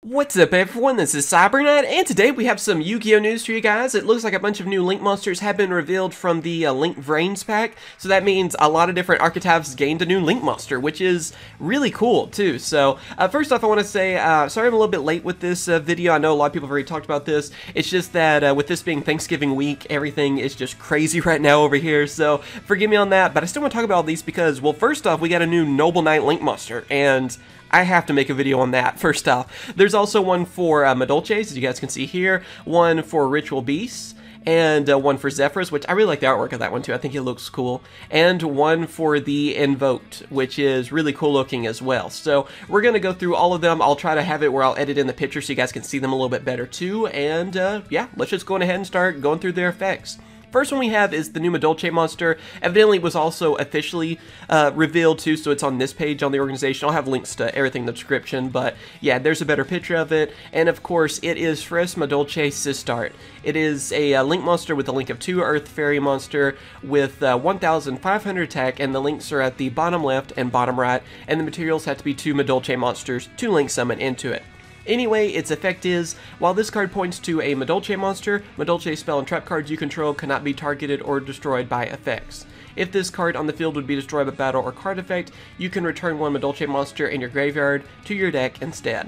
What's up everyone, this is CyberKnight, and today we have some Yu-Gi-Oh news for you guys. It looks like a bunch of new Link monsters have been revealed from the Link VRAINS Pack, so that means a lot of different archetypes gained a new Link monster, which is really cool too. So first off I want to say, sorry I'm a little bit late with this video. I know a lot of people have already talked about this. It's just that with this being Thanksgiving week, everything is just crazy right now over here, so forgive me on that, but I still want to talk about all these because, well, first off, we got a new Noble Knight Link monster, and I have to make a video on that, first off. There's also one for Madolche, as you guys can see here, one for Ritual Beasts, and one for Zefra's, which I really like the artwork of that one too. I think it looks cool. And one for the Invoked, which is really cool looking as well. So we're going to go through all of them. I'll try to have it where I'll edit in the picture so you guys can see them a little bit better too. And yeah, let's just go ahead and start going through their effects. First one we have is the new Madolche Monster. Evidently it was also officially revealed too, so it's on this page on the organization. I'll have links to everything in the description, but yeah, there's a better picture of it. And of course, it is Madolche Sistart. It is a Link monster with a link of 2 Earth Fairy monster with 1,500 attack, and the links are at the bottom left and bottom right, and the materials have to be 2 Madolche monsters to link summon into it. Anyway, its effect is, while this card points to a Madolche monster, Madolche spell and trap cards you control cannot be targeted or destroyed by effects. If this card on the field would be destroyed by battle or card effect, you can return one Madolche monster in your graveyard to your deck instead.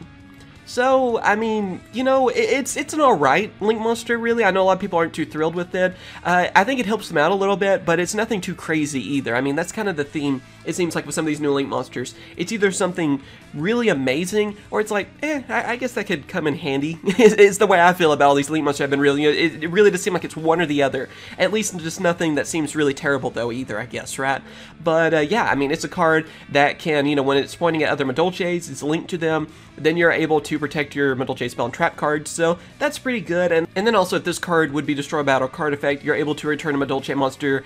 So, I mean, you know, it's an alright Link monster, really. I know a lot of people aren't too thrilled with it. I think it helps them out a little bit, but it's nothing too crazy either. I mean, that's kind of the theme, it seems like, with some of these new Link monsters. It's either something really amazing, or it's like, I guess that could come in handy. It's the way I feel about all these Link monsters I've been really, it really does seem like it's one or the other. At least just nothing that seems really terrible, though, either, I guess, right? But, yeah, I mean, it's a card that can, you know, when it's pointing at other Madolches, it's linked to them, then you're able to protect your Madolche spell and trap cards, so that's pretty good. And then also, if this card would be destroyed by battle card effect, you're able to return a Madolche monster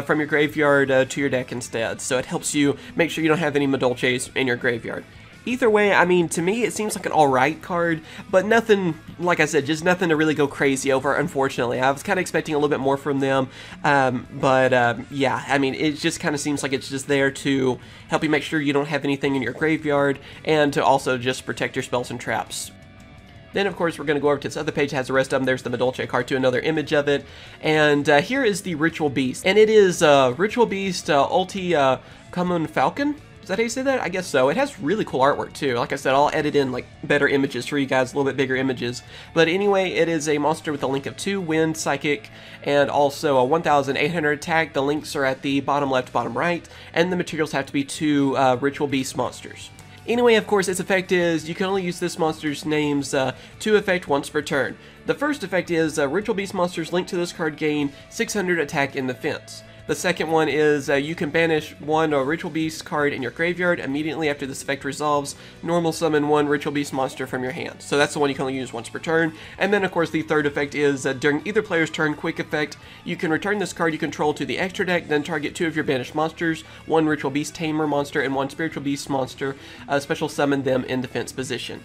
from your graveyard to your deck instead, so it helps you make sure you don't have any Madolches in your graveyard. Either way, I mean, to me, it seems like an alright card, but nothing, like I said, just nothing to really go crazy over, unfortunately. I was kind of expecting a little bit more from them, yeah, I mean, it just kind of seems like it's just there to help you make sure you don't have anything in your graveyard, and to also just protect your spells and traps. Then, of course, we're going to go over to this other page that has the rest of them. There's the Madolche card too, another image of it. And here is the Ritual Beast. And it is Ritual Beast Ulti Common Falcon. Is that how you say that? I guess so. It has really cool artwork too. Like I said, I'll edit in like better images for you guys, a little bit bigger images. But anyway, it is a monster with a link of 2 Wind, Psychic, and also a 1,800 attack. The links are at the bottom left, bottom right, and the materials have to be 2 Ritual Beast monsters. Anyway, of course, its effect is you can only use this monster's names to effect once per turn. The first effect is Ritual Beast monsters linked to this card gain 600 attack in defense. The second one is you can banish 1 Ritual Beast card in your graveyard. Immediately after this effect resolves, normal summon 1 Ritual Beast monster from your hand. So that's the one you can only use once per turn. And then, of course, the third effect is during either player's turn, quick effect, you can return this card you control to the extra deck, then target 2 of your banished monsters, 1 Ritual Beast Tamer monster and 1 Spiritual Beast monster, special summon them in defense position.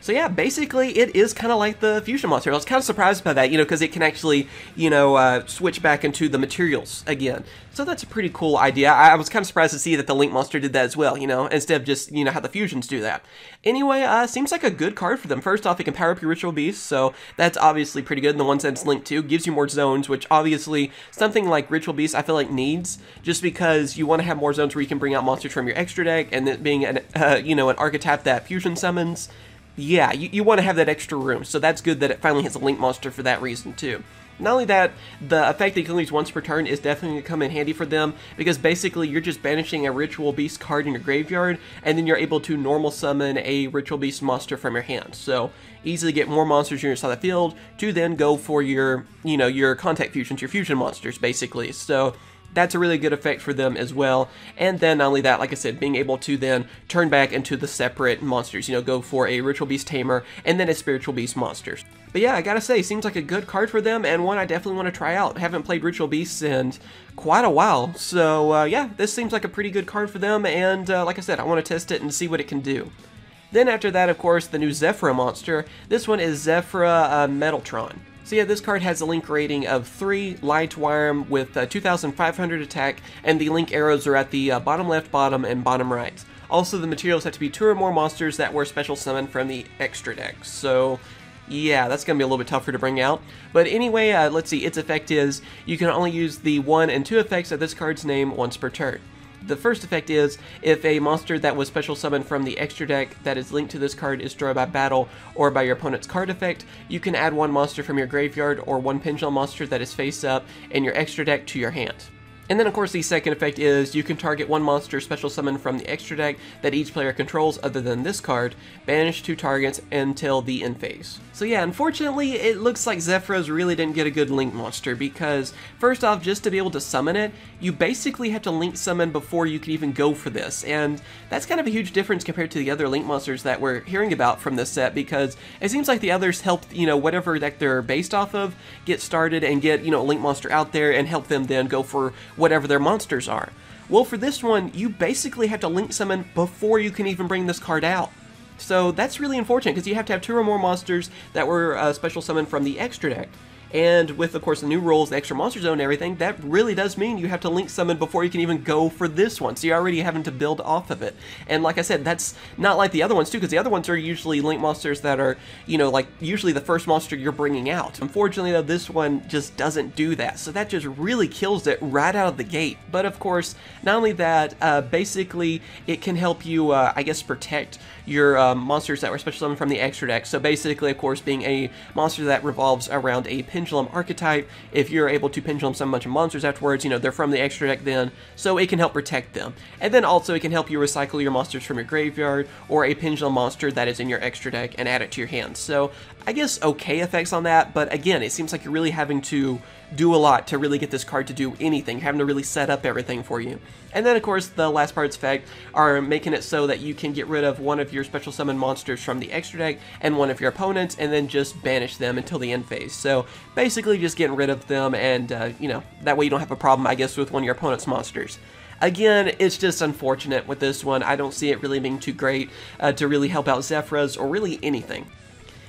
So yeah, basically it is kind of like the Fusion Monster. I was kind of surprised by that, you know, because it can actually, you know, switch back into the materials again. So that's a pretty cool idea. I was kind of surprised to see that the Link Monster did that as well, you know, instead of just, you know, how the Fusions do that. Anyway, seems like a good card for them. First off, it can power up your Ritual Beast, so that's obviously pretty good. And the ones that it's linked to gives you more zones, which obviously something like Ritual Beast I feel like needs, just because you want to have more zones where you can bring out monsters from your extra deck, and it being an, you know, an archetype that Fusion summons. Yeah, you want to have that extra room, so that's good that it finally has a Link monster for that reason too. Not only that, the effect that you can use once per turn is definitely going to come in handy for them, because basically you're just banishing a Ritual Beast card in your graveyard, and then you're able to normal summon a Ritual Beast monster from your hand. So easily get more monsters in your side of the field to then go for your, you know, your contact fusions, your fusion monsters basically. So that's a really good effect for them as well. And then not only that, like I said, being able to then turn back into the separate monsters, you know, go for a Ritual Beast Tamer and then a Spiritual Beast monsters. But yeah, I gotta say, seems like a good card for them, and one I definitely want to try out. I haven't played Ritual Beasts in quite a while, so yeah, this seems like a pretty good card for them, and like I said, I want to test it and see what it can do. Then after that, of course, the new Zefra monster. This one is Ephra Metaltron. So yeah, this card has a link rating of 3, light wire with 2,500 attack, and the link arrows are at the bottom left, bottom, and bottom right. Also, the materials have to be 2 or more monsters that were special summoned from the extra deck. So yeah, that's going to be a little bit tougher to bring out. But anyway, let's see, its effect is you can only use the 1 and 2 effects of this card's name once per turn. The first effect is, if a monster that was special summoned from the extra deck that is linked to this card is destroyed by battle or by your opponent's card effect, you can add 1 monster from your graveyard or 1 pendulum monster that is face up in your extra deck to your hand. And then of course the second effect is you can target 1 monster special summoned from the extra deck that each player controls other than this card, banish 2 targets until the end phase. So yeah, unfortunately it looks like Zefra's really didn't get a good Link monster because first off, just to be able to summon it, you basically have to Link summon before you can even go for this, and that's kind of a huge difference compared to the other Link monsters that we're hearing about from this set, because it seems like the others helped, you know, whatever deck they're based off of get started and get, you know, a Link monster out there and help them then go for whatever their monsters are. Well, for this one, you basically have to Link summon before you can even bring this card out. So that's really unfortunate because you have to have 2 or more monsters that were special summoned from the extra deck. And with, of course, the new rules, the extra monster zone and everything, that really does mean you have to Link summon before you can even go for this one. So you're already having to build off of it. And like I said, that's not like the other ones too, because the other ones are usually Link monsters that are, you know, like usually the first monster you're bringing out. Unfortunately, though, this one just doesn't do that. So that just really kills it right out of the gate. But of course, not only that, basically it can help you, I guess, protect your monsters that were special summoned from the extra deck. So basically, of course, being a monster that revolves around a pendulum archetype, if you're able to pendulum summon a bunch of monsters afterwards, you know, they're from the extra deck then, so it can help protect them. And then also it can help you recycle your monsters from your graveyard or a pendulum monster that is in your extra deck and add it to your hand. So I guess okay effects on that, but again, it seems like you're really having to do a lot to really get this card to do anything. You're having to really set up everything for you. And then of course the last part's effect are making it so that you can get rid of one of your special summon monsters from the extra deck and one of your opponents and then just banish them until the end phase. So basically just getting rid of them and you know, that way you don't have a problem, I guess, with one of your opponent's monsters. Again, it's just unfortunate with this one. I don't see it really being too great to really help out Zefra's or really anything.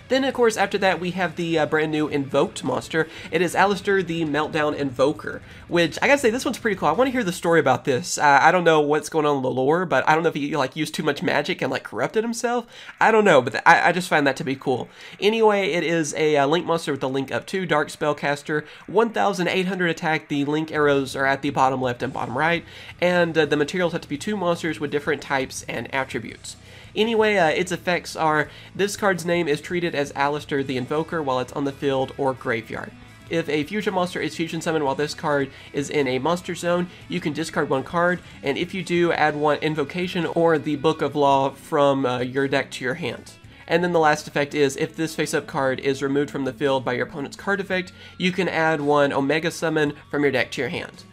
Then, of course, after that, we have the brand new Invoked Monster. It is Alistair the Meltdown Invoker, which, I gotta say, this one's pretty cool. I want to hear the story about this. I don't know what's going on in the lore, but I don't know if he, like, used too much magic and, like, corrupted himself. I don't know, but I just find that to be cool. Anyway, it is a Link monster with a Link up 2, Dark Spellcaster, 1,800 attack. The Link arrows are at the bottom left and bottom right, and the materials have to be 2 monsters with different types and attributes. Anyway, its effects are, this card's name is treated as Alistair the Invoker while it's on the field or graveyard. If a fusion monster is fusion summoned while this card is in a monster zone, you can discard 1 card, and if you do, add 1 invocation or the Book of Law from your deck to your hand. And then the last effect is, if this face-up card is removed from the field by your opponent's card effect, you can add 1 Omega Summon from your deck to your hand.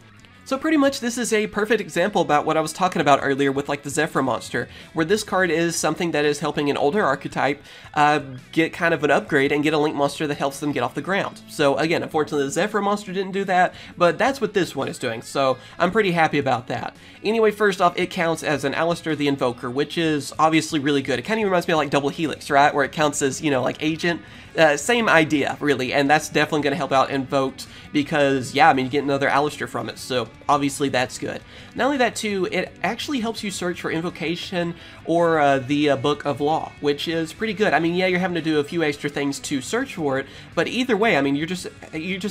So pretty much this is a perfect example about what I was talking about earlier with like the Zefra monster, where this card is something that is helping an older archetype get kind of an upgrade and get a Link monster that helps them get off the ground. So again, unfortunately the Zefra monster didn't do that, but that's what this one is doing, so I'm pretty happy about that. Anyway, first off, it counts as an Alistair the Invoker, which is obviously really good. It kind of reminds me of like Double Helix, right? Where it counts as, you know, like agent. Same idea, really, and that's definitely going to help out Invoked because, yeah, I mean, you get another Alistair from it, so obviously that's good. Not only that, too, it actually helps you search for Invocation or the Book of Law, which is pretty good. I mean, yeah, you're having to do a few extra things to search for it, but either way, I mean, you're just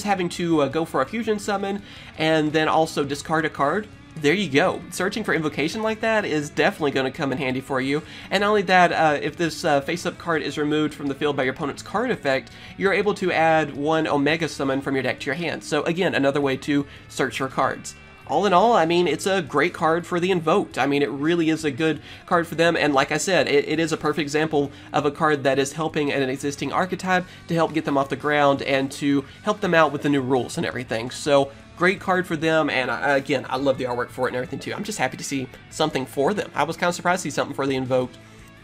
having to go for a fusion summon and then also discard a card. There you go. Searching for invocation like that is definitely going to come in handy for you. And not only that, if this face-up card is removed from the field by your opponent's card effect, you're able to add 1 Omega Summon from your deck to your hand. So again, another way to search for cards. All in all, I mean, it's a great card for the Invoked. I mean, it really is a good card for them, and like I said, it is a perfect example of a card that is helping an existing archetype to help get them off the ground and to help them out with the new rules and everything. So, great card for them, and again, I love the artwork for it and everything too. I'm just happy to see something for them. I was kind of surprised to see something for the Invoked.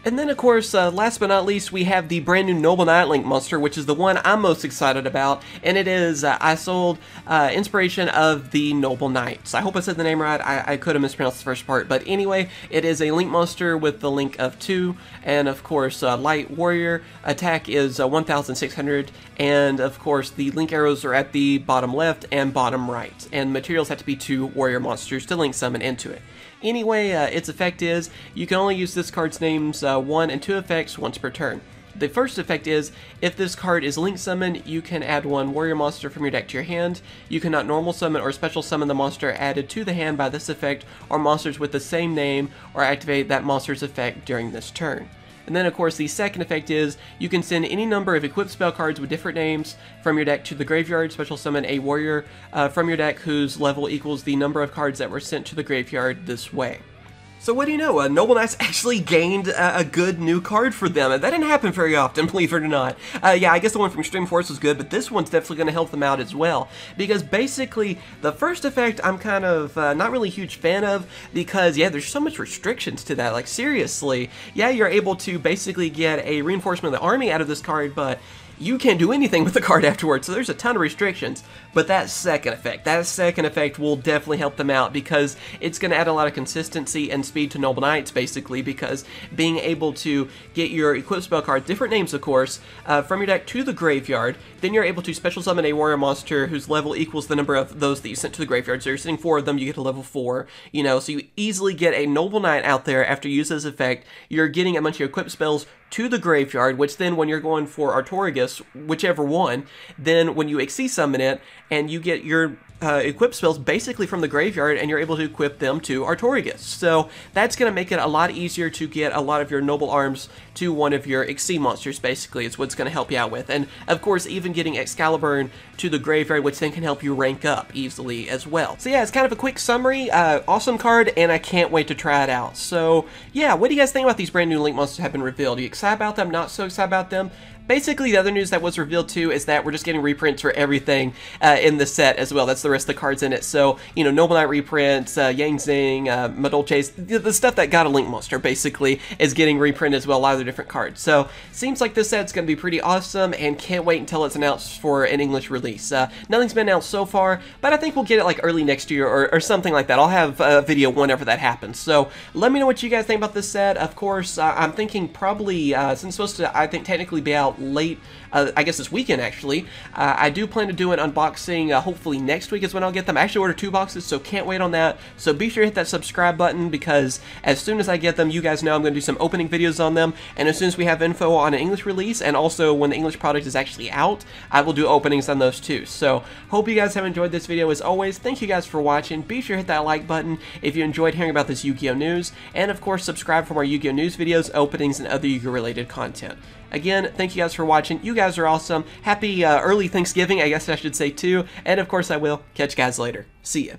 And then, of course, last but not least, we have the brand new Noble Knight Link monster, which is the one I'm most excited about, and it is I sold inspiration of the Noble Knights. I hope I said the name right. I could have mispronounced the first part, but anyway, it is a Link monster with the Link of 2, and of course, Light Warrior. Attack is 1,600, and of course, the Link arrows are at the bottom left and bottom right, and materials have to be 2 warrior monsters to Link summon into it. Anyway, its effect is you can only use this card's name's 1 and 2 effects once per turn. The first effect is, if this card is link summoned, you can add 1 warrior monster from your deck to your hand. You cannot normal summon or special summon the monster added to the hand by this effect, or monsters with the same name, or activate that monster's effect during this turn. And then of course the second effect is, you can send any number of equipped spell cards with different names from your deck to the graveyard, special summon a warrior from your deck whose level equals the number of cards that were sent to the graveyard this way. So what do you know, Noble Knights actually gained a good new card for them. That didn't happen very often, believe it or not. Yeah, I guess the one from Extreme Force was good, but this one's definitely going to help them out as well. Because basically, the first effect I'm kind of not really a huge fan of, because, yeah, there's so much restrictions to that. Like, seriously, yeah, you're able to basically get a reinforcement of the army out of this card, but you can't do anything with the card afterwards, so there's a ton of restrictions. But that second effect will definitely help them out, because it's going to add a lot of consistency and speed to Noble Knights, basically, because being able to get your equipped spell cards, different names of course, from your deck to the graveyard, then you're able to special summon a warrior monster whose level equals the number of those that you sent to the graveyard. So you're sending 4 of them, you get a level 4, you know, so you easily get a Noble Knight out there after you use this effect. You're getting a bunch of equipped spells to the graveyard, which then when you're going for Artorigus, whichever one, then when you XC summon it, and you get your equip spells basically from the graveyard, and you're able to equip them to Artorigus. So that's going to make it a lot easier to get a lot of your noble arms to one of your XC monsters, basically, is what's going to help you out with. And of course, even getting Excalibur to the graveyard, which then can help you rank up easily as well. So yeah, it's kind of a quick summary. Awesome card, and I can't wait to try it out. So yeah, what do you guys think about these brand new Link monsters have been revealed? Are you excited about them? Not so excited about them? Basically, the other news that was revealed too is that we're just getting reprints for everything in the set as well. That's the rest of the cards in it. So, you know, Noble Knight reprints, Yang Zing, Madolche's, the stuff that got a Link monster basically is getting reprinted as well, a lot of the different cards. So, seems like this set's going to be pretty awesome, and can't wait until it's announced for an English release. Nothing's been announced so far, but I think we'll get it like early next year or something like that. I'll have a video whenever that happens. So, let me know what you guys think about this set. Of course, I'm thinking probably, since it's supposed to, I think, technically be out late, I guess this weekend actually. I do plan to do an unboxing, hopefully next week is when I'll get them. I actually ordered 2 boxes, so can't wait on that. So be sure to hit that subscribe button, because as soon as I get them, you guys know I'm going to do some opening videos on them, and as soon as we have info on an English release, and also when the English product is actually out, I will do openings on those too. So hope you guys have enjoyed this video. As always, thank you guys for watching. Be sure to hit that like button if you enjoyed hearing about this Yu-Gi-Oh news, and of course subscribe for more Yu-Gi-Oh news videos, openings, and other Yu-Gi-Oh related content. Again, thank you guys for watching. You guys are awesome. Happy early Thanksgiving, I guess I should say too. And of course I will catch you guys later. See ya.